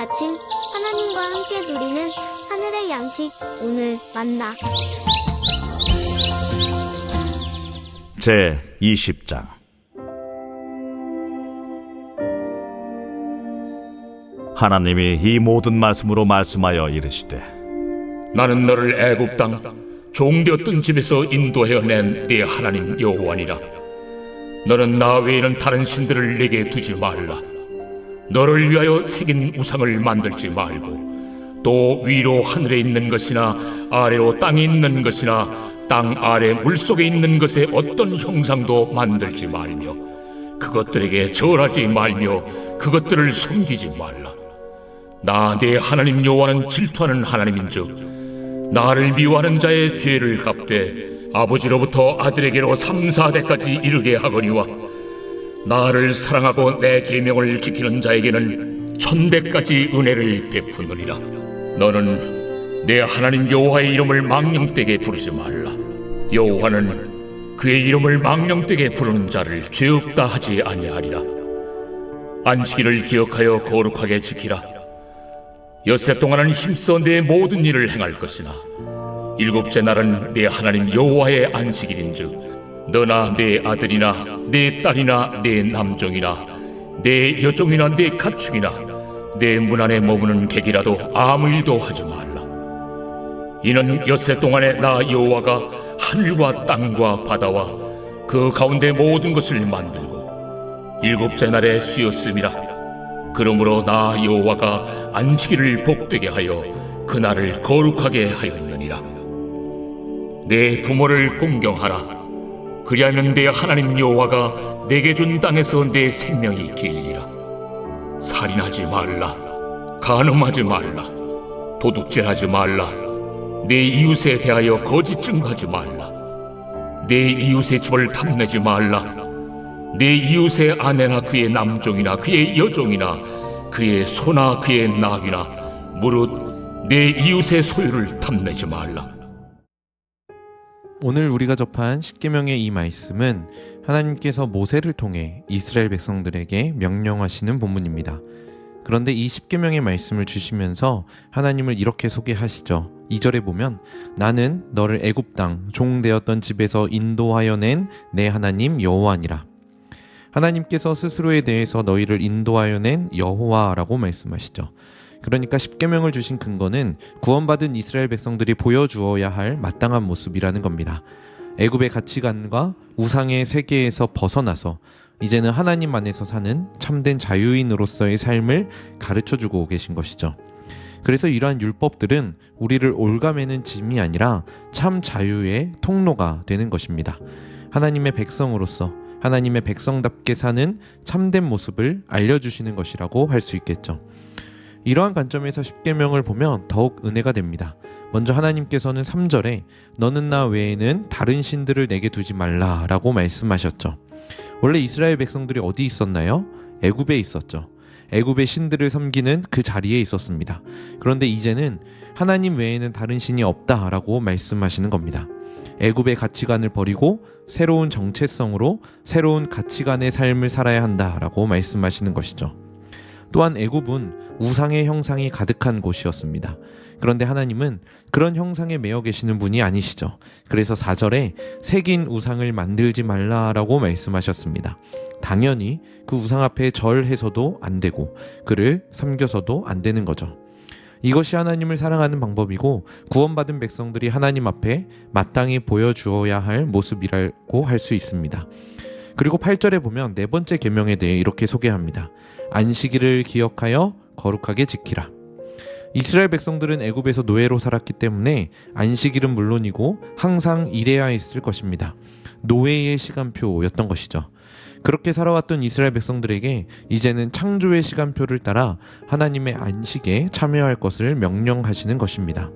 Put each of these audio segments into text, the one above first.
아침 하나님과 함께 누리는 하늘의 양식 오늘 만나. 제 20장. 하나님이 이 모든 말씀으로 말씀하여 이르시되, 나는 너를 애굽 땅 종되었던 집에서 인도하여 낸 네 하나님 여호와니라. 너는 나 외에는 다른 신들을 내게 두지 말라. 너를 위하여 새긴 우상을 만들지 말고, 또 위로 하늘에 있는 것이나 아래로 땅에 있는 것이나 땅 아래 물속에 있는 것에 어떤 형상도 만들지 말며, 그것들에게 절하지 말며 그것들을 섬기지 말라. 나 내 하나님 여호와는 질투하는 하나님인즉 나를 미워하는 자의 죄를 갚되 아버지로부터 아들에게로 3, 4대까지 이르게 하거니와, 나를 사랑하고 내 계명을 지키는 자에게는 1000대까지 은혜를 베푸느니라. 너는 내 하나님 여호와의 이름을 망령되게 부르지 말라. 여호와는 그의 이름을 망령되게 부르는 자를 죄 없다 하지 아니하리라. 안식일을 기억하여 거룩하게 지키라. 엿새 동안은 힘써 내 모든 일을 행할 것이나 7째 날은 내 하나님 여호와의 안식일인즉 너나 내 아들이나 내 딸이나 내 남종이나 내 여종이나 내 가축이나 내 문 안에 머무는 객이라도 아무 일도 하지 말라. 이는 엿새 동안에 나 여호와가 하늘과 땅과 바다와 그 가운데 모든 것을 만들고 7째 날에 쉬었음이라. 그러므로 나 여호와가 안식일을 복되게 하여 그날을 거룩하게 하였느니라. 내 부모를 공경하라. 그리하면 내 하나님 여호와가 내게 준 땅에서 내 생명이 길리라. 살인하지 말라. 간음하지 말라. 도둑질하지 말라. 내 이웃에 대하여 거짓 증거하지 말라. 내 이웃의 집을 탐내지 말라. 내 이웃의 아내나 그의 남종이나 그의 여종이나 그의 소나 그의 나귀나 무릇 내 이웃의 소유를 탐내지 말라. 오늘 우리가 접한 십계명의 이 말씀은 하나님께서 모세를 통해 이스라엘 백성들에게 명령하시는 본문입니다. 그런데 이 십계명의 말씀을 주시면서 하나님을 이렇게 소개하시죠. 2절에 보면 나는 너를 애굽 땅 종되었던 집에서 인도하여 낸 내 하나님 여호와니라. 하나님께서 스스로에 대해서 너희를 인도하여 낸 여호와라고 말씀하시죠. 그러니까 십계명을 주신 근거는 구원받은 이스라엘 백성들이 보여주어야 할 마땅한 모습이라는 겁니다. 애굽의 가치관과 우상의 세계에서 벗어나서 이제는 하나님 안에서 사는 참된 자유인으로서의 삶을 가르쳐주고 계신 것이죠. 그래서 이러한 율법들은 우리를 올가매는 짐이 아니라 참 자유의 통로가 되는 것입니다. 하나님의 백성으로서 하나님의 백성답게 사는 참된 모습을 알려주시는 것이라고 할 수 있겠죠. 이러한 관점에서 십계명을 보면 더욱 은혜가 됩니다. 먼저 하나님께서는 3절에 너는 나 외에는 다른 신들을 내게 두지 말라 라고 말씀하셨죠. 원래 이스라엘 백성들이 어디 있었나요? 애굽에 있었죠. 애굽의 신들을 섬기는 그 자리에 있었습니다. 그런데 이제는 하나님 외에는 다른 신이 없다라고 말씀하시는 겁니다. 애굽의 가치관을 버리고 새로운 정체성으로 새로운 가치관의 삶을 살아야 한다라고 말씀하시는 것이죠. 또한 애굽은 우상의 형상이 가득한 곳이었습니다. 그런데 하나님은 그런 형상에 매여 계시는 분이 아니시죠. 그래서 4절에 새긴 우상을 만들지 말라라고 말씀하셨습니다. 당연히 그 우상 앞에 절해서도 안 되고 그를 섬겨서도 안 되는 거죠. 이것이 하나님을 사랑하는 방법이고 구원받은 백성들이 하나님 앞에 마땅히 보여주어야 할 모습이라고 할 수 있습니다. 그리고 8절에 보면 네 번째 계명에 대해 이렇게 소개합니다. 안식일을 기억하여 거룩하게 지키라. 이스라엘 백성들은 애굽에서 노예로 살았기 때문에 안식일은 물론이고 항상 일해야 했을 것입니다. 노예의 시간표였던 것이죠. 그렇게 살아왔던 이스라엘 백성들에게 이제는 창조의 시간표를 따라 하나님의 안식에 참여할 것을 명령하시는 것입니다.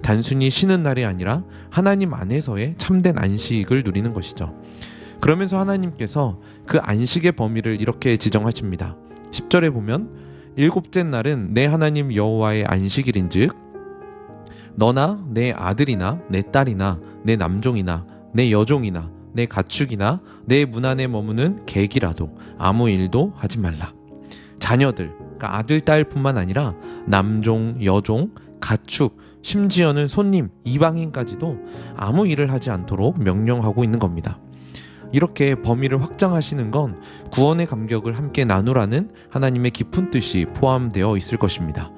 단순히 쉬는 날이 아니라 하나님 안에서의 참된 안식을 누리는 것이죠. 그러면서 하나님께서 그 안식의 범위를 이렇게 지정하십니다. 10절에 보면 7째 날은 내 하나님 여호와의 안식일인즉 너나 내 아들이나 내 딸이나 내 남종이나 내 여종이나 내 가축이나 내 문 안에 머무는 객이라도 아무 일도 하지 말라. 자녀들, 그러니까 아들, 딸뿐만 아니라 남종, 여종, 가축, 심지어는 손님, 이방인까지도 아무 일을 하지 않도록 명령하고 있는 겁니다. 이렇게 범위를 확장하시는 건 구원의 감격을 함께 나누라는 하나님의 깊은 뜻이 포함되어 있을 것입니다.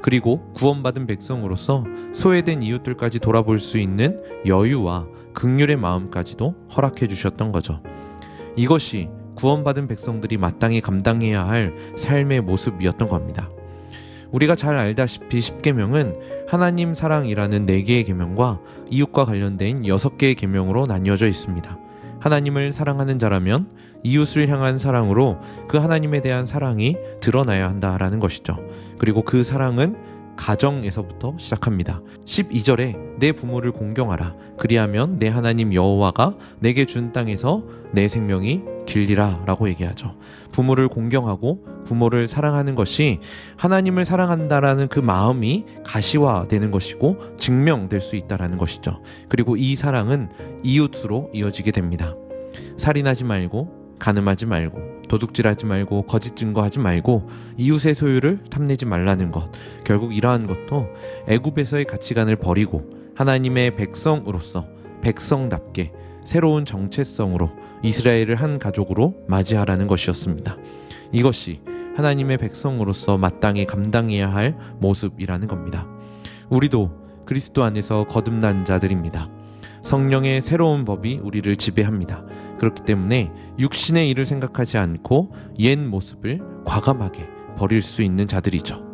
그리고 구원받은 백성으로서 소외된 이웃들까지 돌아볼 수 있는 여유와 긍휼의 마음까지도 허락해 주셨던 거죠. 이것이 구원받은 백성들이 마땅히 감당해야 할 삶의 모습이었던 겁니다. 우리가 잘 알다시피 십계명은 하나님 사랑이라는 4개의 계명과 이웃과 관련된 6개의 계명으로 나뉘어져 있습니다. 하나님을 사랑하는 자라면 이웃을 향한 사랑으로 그 하나님에 대한 사랑이 드러나야 한다라는 것이죠. 그리고 그 사랑은 가정에서부터 시작합니다. 12절에 내 부모를 공경하라. 그리하면 내 하나님 여호와가 내게 준 땅에서 내 생명이 길리라 라고 얘기하죠. 부모를 공경하고 부모를 사랑하는 것이 하나님을 사랑한다라는 그 마음이 가시화되는 것이고 증명될 수 있다라는 것이죠. 그리고 이 사랑은 이웃으로 이어지게 됩니다. 살인하지 말고, 간음하지 말고, 도둑질하지 말고, 거짓 증거하지 말고, 이웃의 소유를 탐내지 말라는 것. 결국 이러한 것도 애굽에서의 가치관을 버리고 하나님의 백성으로서 백성답게 새로운 정체성으로 이스라엘을 한 가족으로 맞이하라는 것이었습니다. 이것이 하나님의 백성으로서 마땅히 감당해야 할 모습이라는 겁니다. 우리도 그리스도 안에서 거듭난 자들입니다. 성령의 새로운 법이 우리를 지배합니다. 그렇기 때문에 육신의 일을 생각하지 않고 옛 모습을 과감하게 버릴 수 있는 자들이죠.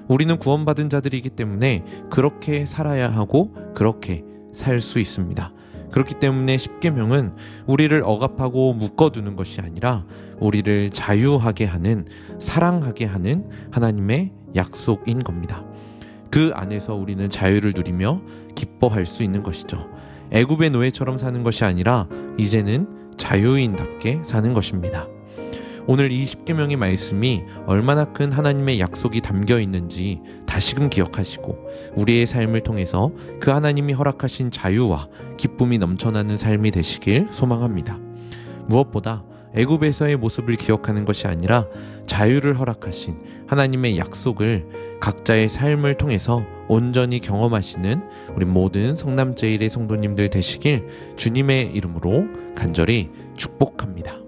우리는 구원받은 자들이기 때문에 그렇게 살아야 하고 그렇게 살 수 있습니다. 그렇기 때문에 십계명은 우리를 억압하고 묶어두는 것이 아니라 우리를 자유하게 하는, 사랑하게 하는 하나님의 약속인 겁니다. 그 안에서 우리는 자유를 누리며 기뻐할 수 있는 것이죠. 애굽의 노예처럼 사는 것이 아니라 이제는 자유인답게 사는 것입니다. 오늘 이 십계명의 말씀이 얼마나 큰 하나님의 약속이 담겨 있는지 다시금 기억하시고 우리의 삶을 통해서 그 하나님이 허락하신 자유와 기쁨이 넘쳐나는 삶이 되시길 소망합니다. 무엇보다 애굽에서의 모습을 기억하는 것이 아니라 자유를 허락하신 하나님의 약속을 각자의 삶을 통해서 온전히 경험하시는 우리 모든 성남제일의 성도님들 되시길 주님의 이름으로 간절히 축복합니다.